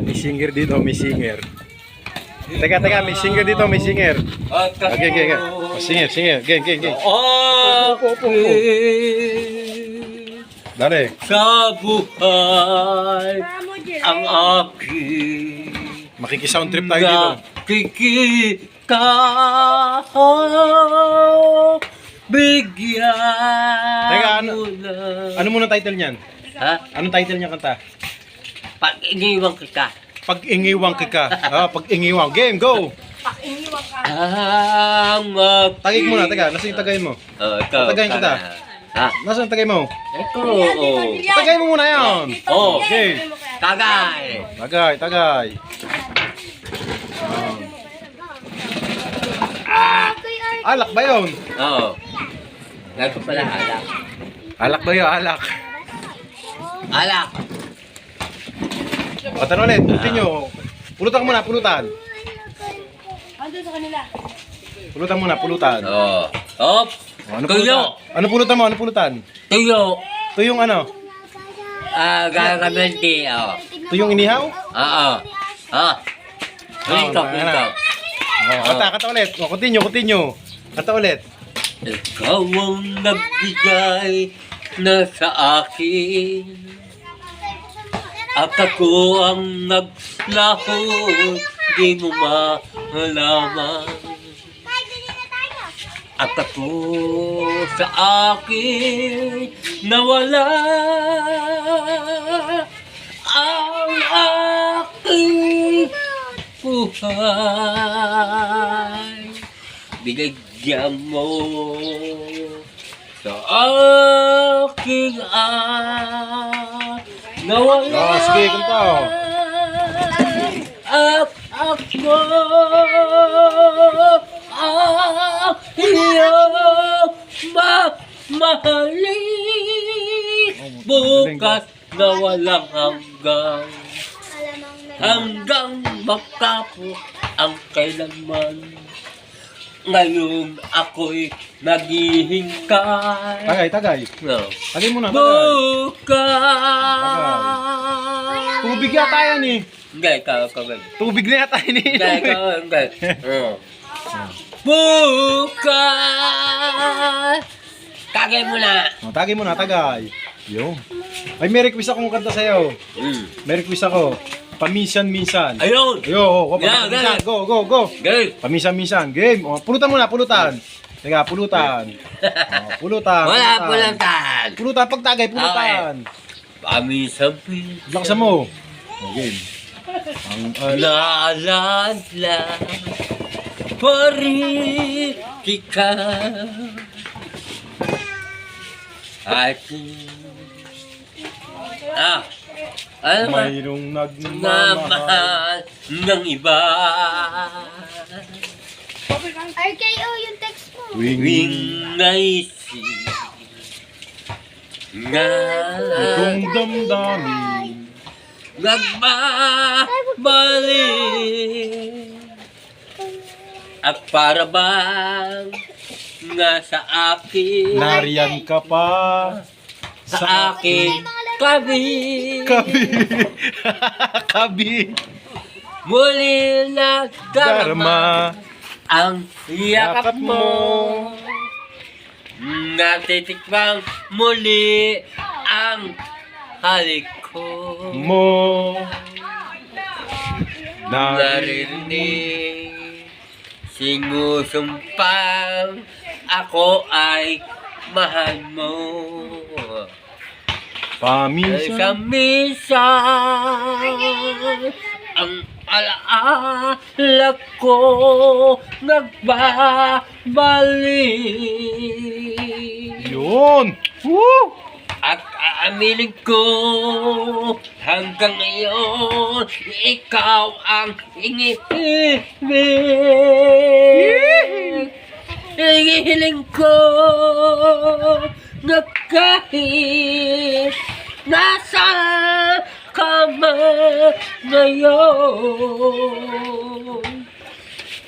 May singer dito, may singer. Teka, may singer dito, may singer. Okay. Oh, singer. Game. Dali. Sa buhay ang aking Makikisound trip tayo dito. nakikita bigyan Teka, mo na. Ano muna title niyan? Ha? Anong title niya kanta? Pag iniwang kita. Pag-ingiwang ka. Pag-ingiwang. Game, go! Ang mag... Tagay muna, teka. Nasaan yung tagayin mo? Ikaw. Tatagayin kita. Ha? Nasaan tagay mo? Ito. Tagay mo muna yan. Oh. Okay. Tagay. Tagay. Alak ba yun? Oo. Lagi pala alak. Alak ba yun? Alak. Alak. Patan ulit. Continue. Pulutan ka muna, pulutan. Ando sa kanila. Pulutan muna, pulutan. Oo. Op. Ano Tuyo. pulutan? Ano pulutan mo? Ano pulutan? Tuyo. Tuyong ano? Gagamente. Oo. Tuyong inihaw? Oo. Ulintok. Kata ulit. Continue. Kata ulit. Ikaw ang nagbigay na sa akin. At ako ang naglaho, di mo malaman. At ako sa akin nawala ang aking buhay. Binigyan mo sa aking nawala. Sige, kanta. At ako iyong mamahalin. Bukas na walang hanggang matapos ang kailanman. Ngayon ako'y naghihintay. Tagay. No. Tagay muna, tagay. Bukas. Tubig yata yan eh. Hindi, ikaw. Tubig na yata yan eh. Hindi, ikaw. Bukas. Tagay mo na. Tagay muna, tagay. Yo. Ay, may request akong kanta sa'yo. May request ako. Paminsan-minsan. Ayun. Yo, Yeah, paminsan. go. Go. Game. Paminsan-minsan. Game. Pulutan muna, pulutan. Teka, pulutan. Pulutan. Wala pulantan. Pulutan, pagtagay, pulutan. Paminsan-minsan. Laksan mo. Game. Naalala pa rin ikaw. Ano ba? Mayroong nagmamahal. Namahal ng iba. RKO yung text mo. Tuwing naisip nga Itong damdamin. nagbabalik at para bang nasa akin Nariyan ka pa. sa akin kabi Kabi. muli na darma Dharma. ang yakap mo natitikbang muli ang halik ko Mo. naririnig sinusumpang ako ay mahal mo Paminsan. minsan ang alaala ko nagbabalik Yun. Woo! at aaminin ko hanggang ngayon ikaw ang iniibig. Hihiling ko na kahit nasa ka man ngayon,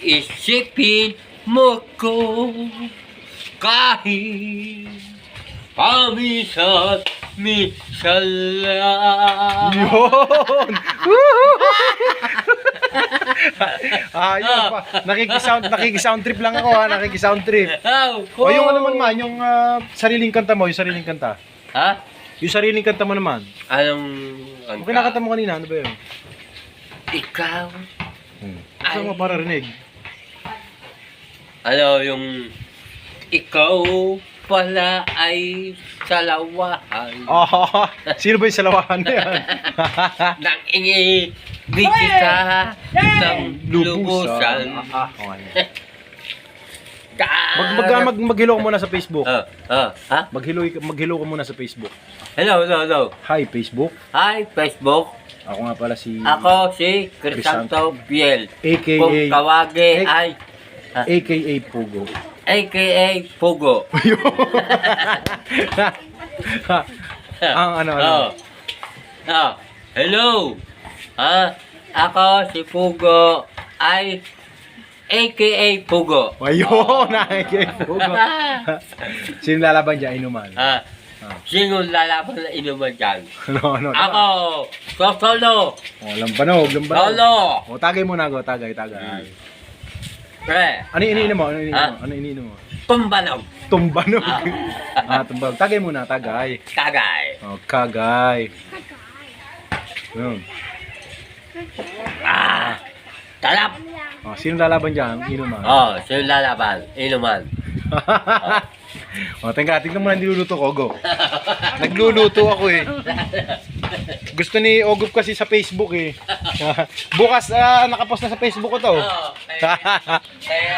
isipin mo ko kahit paminsan-minsan lang. Yun. Woo! Yun pa. Nakikisound trip lang ako ha, nakikisound trip. O yung ano mo naman, yung sariling kanta mo, yung sariling kanta. Ha? Yung sariling kanta mo naman. Anong Yung kinakanta mo kanina, ano ba yun? Ikaw. Gusto mo para rinig. Ano yung ikaw pala ay salawahan. Sino ba yung salawahan na yan? Nang ingi kita ng lubusan. Maghilo ka muna sa Facebook. Ha? Maghilo ka muna sa Facebook. Hello. Hi, Facebook. Hi, Facebook. Ako nga pala si... Ako si Crisanto Piel. AKA... Kung tawagin ay... AKA Pugo. AKA Pugo. Ang ano. Hello. Ako si Pugo ay AKA Pugo. Ayun, AKA Pugo. Sino lalaban dyan? Inuman. Sino lalaban na inuman dyan? Ano? Ako, solo. Lambanog. Solo. Tagay muna ako, tagay. Pre. Ano iniinom mo? Tumbanog. Tumbanog. Tumbanog. Tagay muna, tagay. Kagay. Kagay. Yun. Talap. Sino lalaban dyan? Inuman. Sino lalaban? Inuman. Tingnan mo na niluluto ko, go. Nagluluto ako eh. Gusto ni Ogup kasi sa Facebook eh. Bukas nakapost na sa Facebook ko to. Kaya